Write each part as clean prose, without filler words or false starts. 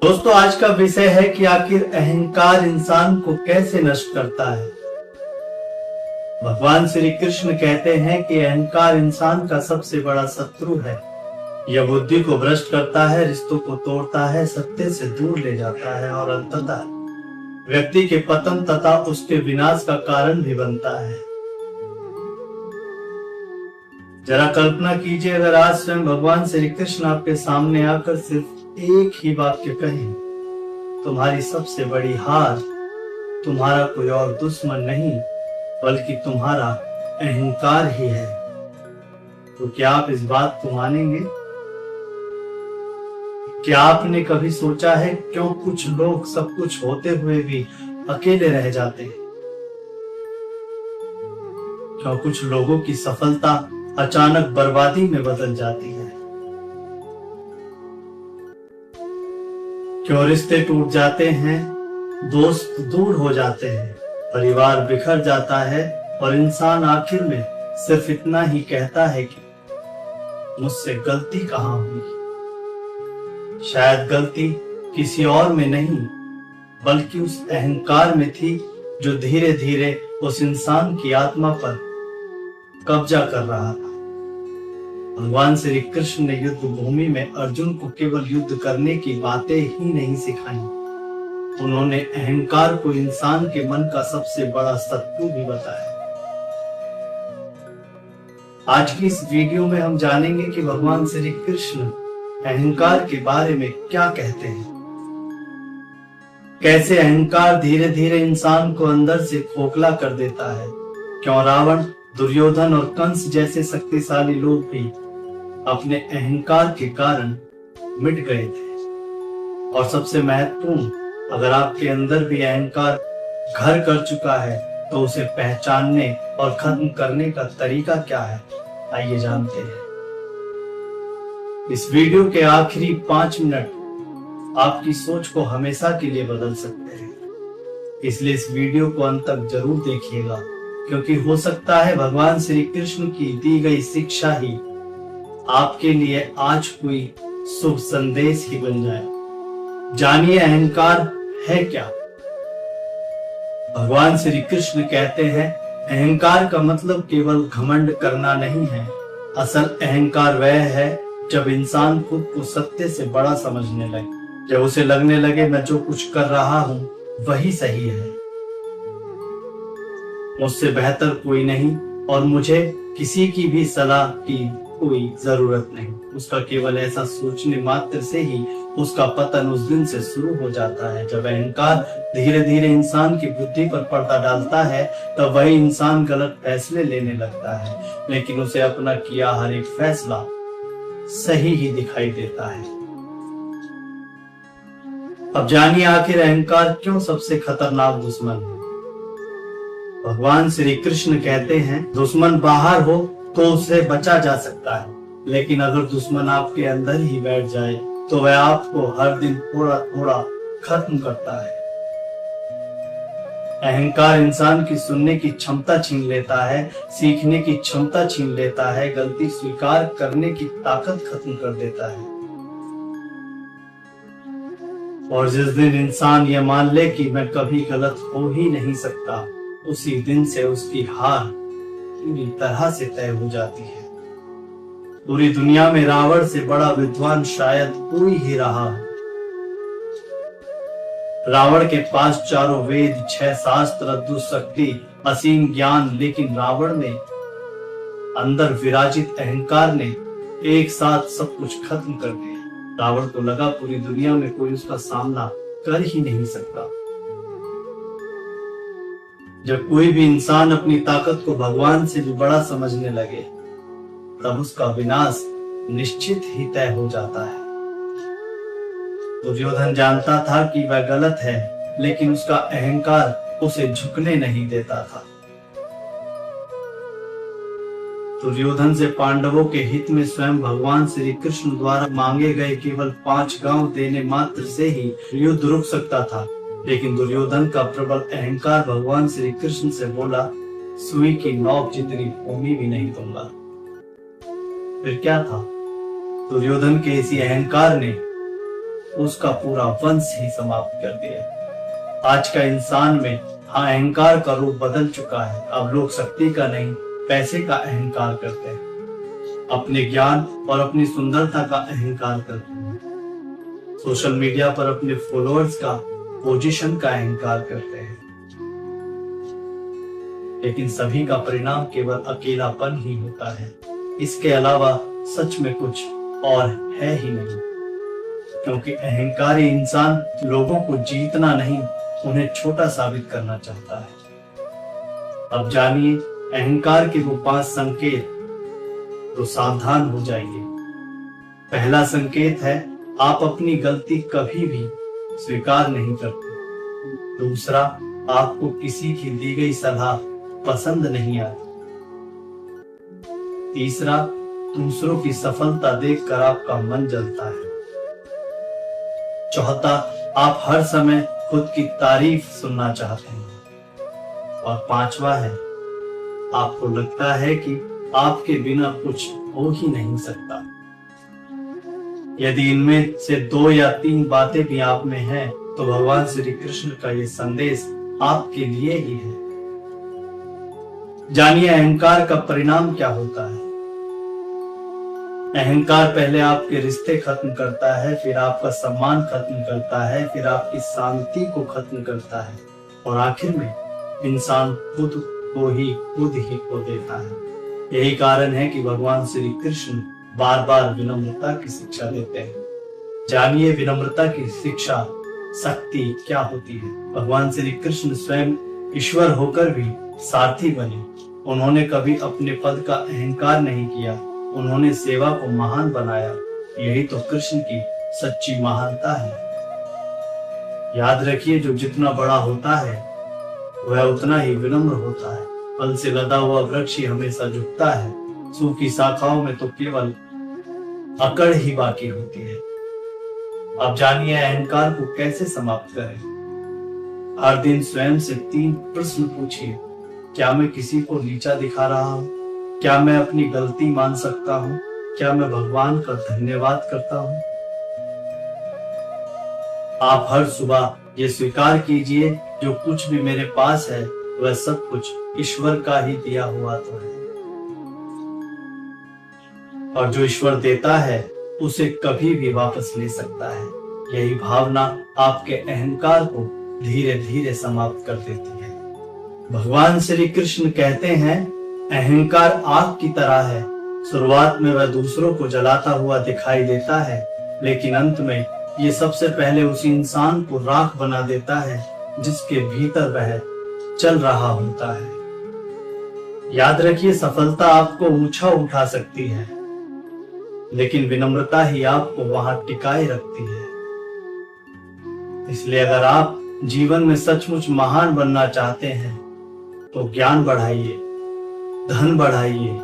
दोस्तों, आज का विषय है कि आखिर अहंकार इंसान को कैसे नष्ट करता है। भगवान श्री कृष्ण कहते हैं कि अहंकार इंसान का सबसे बड़ा शत्रु है। यह बुद्धि को भ्रष्ट करता है, रिश्तों को तोड़ता है, सत्य से दूर ले जाता है और अंततः व्यक्ति के पतन तथा उसके विनाश का कारण भी बनता है। जरा कल्पना कीजिए, अगर आज स्वयं भगवान श्री कृष्ण आपके सामने आकर सिर्फ एक ही वाक्य कहें, तुम्हारी सबसे बड़ी हार तुम्हारा कोई और दुश्मन नहीं बल्कि तुम्हारा अहंकार ही है, तो क्या आप इस बात को मानेंगे? क्या आपने कभी सोचा है क्यों कुछ लोग सब कुछ होते हुए भी अकेले रह जाते हैं? क्यों कुछ लोगों की सफलता अचानक बर्बादी में बदल जाती है? क्यों रिश्ते टूट जाते हैं, दोस्त दूर हो जाते हैं, परिवार बिखर जाता है और इंसान आखिर में सिर्फ इतना ही कहता है कि मुझसे गलती कहां हुई? शायद गलती किसी और में नहीं बल्कि उस अहंकार में थी जो धीरे धीरे उस इंसान की आत्मा पर कब्जा कर रहा था। भगवान श्री कृष्ण ने युद्ध भूमि में अर्जुन को केवल युद्ध करने की बातें ही नहीं सिखाई, उन्होंने अहंकार को इंसान के मन का सबसे बड़ा शत्रु भी बताया। आज की इस वीडियो में हम जानेंगे कि भगवान श्री कृष्ण अहंकार के बारे में क्या कहते हैं, कैसे अहंकार धीरे धीरे इंसान को अंदर से खोखला कर देता है, क्यों रावण, दुर्योधन और कंस जैसे शक्तिशाली लोग भी अपने अहंकार के कारण मिट गए थे। और सबसे महत्वपूर्ण, अगर आपके अंदर भी अहंकार घर कर चुका है तो उसे पहचानने और खत्म करने का तरीका क्या है, आइए जानते हैं। इस वीडियो के आखिरी 5 मिनट आपकी सोच को हमेशा के लिए बदल सकते हैं, इसलिए इस वीडियो को अंत तक जरूर देखिएगा, क्योंकि हो सकता है भगवान श्री कृष्ण की दी गई शिक्षा ही आपके लिए आज कोई शुभ संदेश ही बन जाए। जानिए अहंकार है क्या। भगवान श्री कृष्ण कहते हैं, अहंकार का मतलब केवल घमंड करना नहीं है। असल अहंकार वह है जब इंसान खुद को सत्य से बड़ा समझने लगे, जब उसे लगने लगे मैं जो कुछ कर रहा हूं वही सही है, मुझसे बेहतर कोई नहीं और मुझे किसी की भी सलाह की कोई जरूरत नहीं। उसका केवल ऐसा सोचने मात्र से ही उसका पतन उस दिन से शुरू हो जाता है। जब अहंकार धीरे धीरे इंसान की बुद्धि पर पर्दा डालता है तब वही इंसान गलत फैसले लेने लगता है, लेकिन उसे अपना किया हर एक फैसला सही ही दिखाई देता है। अब जानिए आखिर अहंकार क्यों सबसे खतरनाक दुश्मन है। भगवान श्री कृष्ण कहते हैं, दुश्मन बाहर हो तो उससे बचा जा सकता है, लेकिन अगर दुश्मन आपके अंदर ही बैठ जाए तो वह आपको हर दिन थोड़ा थोड़ा खत्म करता है। अहंकार इंसान की सुनने की क्षमता छीन लेता है, सीखने की क्षमता छीन लेता है, गलती स्वीकार करने की ताकत खत्म कर देता है। और जिस दिन इंसान यह मान ले कि मैं कभी गलत हो ही नहीं सकता, उसी दिन से उसकी हार पूरी तरह से तय हो जाती है। पूरी दुनिया में रावण से बड़ा विद्वान शायद कोई ही रहा हो। रावण के पास 4 वेद, 6 शास्त्र, दुष्शक्ति, असीम ज्ञान, लेकिन रावण ने अंदर विराजित अहंकार ने एक साथ सब कुछ खत्म कर दिया। रावण को लगा पूरी दुनिया में कोई उसका सामना कर ही नहीं सकता। जब कोई भी इंसान अपनी ताकत को भगवान से भी बड़ा समझने लगे तब उसका विनाश निश्चित ही तय हो जाता है। दुर्योधन जानता था कि वह गलत है, लेकिन उसका अहंकार उसे झुकने नहीं देता था। दुर्योधन से पांडवों के हित में स्वयं भगवान श्री कृष्ण द्वारा मांगे गए केवल 5 गांव देने मात्र से ही युद्ध रुक सकता था, लेकिन दुर्योधन का प्रबल अहंकार भगवान श्री कृष्ण से बोला, सुई की नोक जितनी भूमि भी नहीं दूंगा। फिर क्या था, दुर्योधन के इसी अहंकार ने उसका पूरा वंश ही समाप्त कर दिया। आज का इंसान में अहंकार का रूप बदल चुका है। अब लोग शक्ति का नहीं, पैसे का अहंकार करते हैं, अपने ज्ञान और अपनी सुंदरता का अहंकार करते हैं, सोशल मीडिया पर अपने फॉलोअर्स का, पोजीशन का अहंकार करते हैं। लेकिन सभी का परिणाम केवल अकेलापन ही होता है। इसके अलावा सच में कुछ और है ही नहीं, क्योंकि अहंकारी इंसान लोगों को जीतना नहीं, उन्हें छोटा साबित करना चाहता है। अब जानिए अहंकार के वो 5 संकेत, तो सावधान हो जाइए। पहला संकेत है, आप अपनी गलती कभी भी स्वीकार नहीं करते। दूसरा, आपको किसी की दी गई सलाह पसंद नहीं आती। तीसरा, दूसरों की सफलता देखकर आपका मन जलता है। चौथा, आप हर समय खुद की तारीफ सुनना चाहते हैं। और पांचवा है, आपको लगता है कि आपके बिना कुछ हो ही नहीं सकता। यदि इनमें से 2 या 3 बातें भी आप में हैं, तो भगवान श्री कृष्ण का ये संदेश आपके लिए ही है। जानिए अहंकार का परिणाम क्या होता है। अहंकार पहले आपके रिश्ते खत्म करता है, फिर आपका सम्मान खत्म करता है, फिर आपकी शांति को खत्म करता है, और आखिर में इंसान खुद ही खो देता है। यही कारण है कि भगवान श्री कृष्ण बार बार विनम्रता की शिक्षा देते हैं। जानिए विनम्रता की शिक्षा शक्ति क्या होती है। भगवान श्री कृष्ण स्वयं ईश्वर होकर भी सारथी बने। उन्होंने कभी अपने पद का अहंकार नहीं किया, उन्होंने सेवा को महान बनाया। यही तो कृष्ण की सच्ची महानता है। याद रखिए, जो जितना बड़ा होता है वह उतना ही विनम्र होता है। फल से लदा हुआ वृक्ष ही हमेशा झुकता है, सूखी शाखाओं में तो केवल अकड़ ही बाकी होती है। अब जानिए अहंकार को कैसे समाप्त करें। हर दिन स्वयं से 3 प्रश्न पूछिए। क्या मैं किसी को नीचा दिखा रहा हूँ? क्या मैं अपनी गलती मान सकता हूँ? क्या मैं भगवान का धन्यवाद करता हूँ? आप हर सुबह ये स्वीकार कीजिए, जो कुछ भी मेरे पास है वह सब कुछ ईश्वर का ही दिया हुआ तो है, और जो ईश्वर देता है उसे कभी भी वापस ले सकता है। यही भावना आपके अहंकार को धीरे धीरे समाप्त कर देती है। भगवान श्री कृष्ण कहते हैं, अहंकार आग की तरह है। शुरुआत में वह दूसरों को जलाता हुआ दिखाई देता है, लेकिन अंत में ये सबसे पहले उसी इंसान को राख बना देता है जिसके भीतर वह चल रहा होता है। याद रखिए, सफलता आपको ऊंचा उठा सकती है, लेकिन विनम्रता ही आपको वहां टिकाए रखती है। इसलिए अगर आप जीवन में सचमुच महान बनना चाहते हैं, तो ज्ञान बढ़ाइए, धन बढ़ाइए,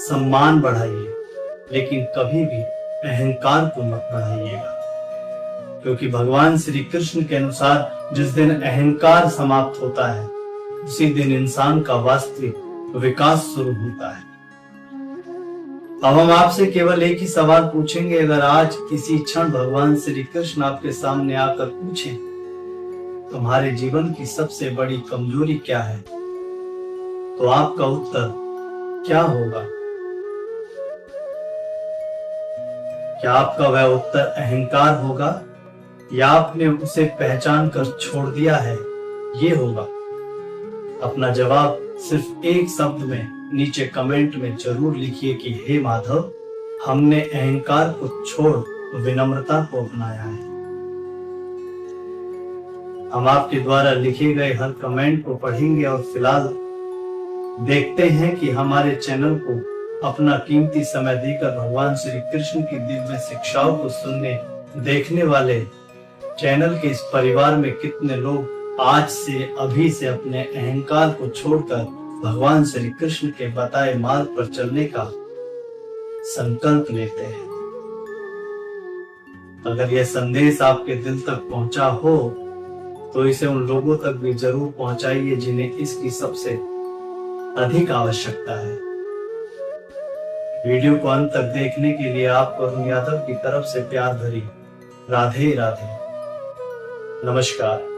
सम्मान बढ़ाइए, लेकिन कभी भी अहंकार को मत बढ़ाइएगा। क्योंकि भगवान श्री कृष्ण के अनुसार जिस दिन अहंकार समाप्त होता है, उसी दिन इंसान का वास्तविक विकास शुरू होता है। अब हम आपसे केवल एक ही सवाल पूछेंगे। अगर आज किसी क्षण भगवान श्री कृष्ण आपके सामने आकर पूछें, तुम्हारे जीवन की सबसे बड़ी कमजोरी क्या है, तो आपका उत्तर क्या होगा? क्या आपका वह उत्तर अहंकार होगा, या आपने उसे पहचान कर छोड़ दिया है, ये होगा? अपना जवाब सिर्फ एक शब्द में नीचे कमेंट में जरूर लिखिए कि हे माधव, हमने अहंकार को छोड़ विनम्रता को अपनाया है। हम आपके द्वारा लिखे गए हर कमेंट को पढ़ेंगे और फिलहाल देखते हैं कि हमारे चैनल को अपना कीमती समय देकर भगवान श्री कृष्ण की दिव्य शिक्षाओं को सुनने देखने वाले चैनल के इस परिवार में कितने लोग आज से अभी से अपने अहंकार को छोड़कर भगवान श्री कृष्ण के बताए मार्ग पर चलने का संकल्प लेते हैं। अगर यह संदेश आपके दिल तक पहुंचा हो, तो इसे उन लोगों तक भी जरूर पहुंचाइए जिन्हें इसकी सबसे अधिक आवश्यकता है। वीडियो को अंत तक देखने के लिए आपको अरुण यादव की तरफ से प्यार भरी राधे राधे। नमस्कार।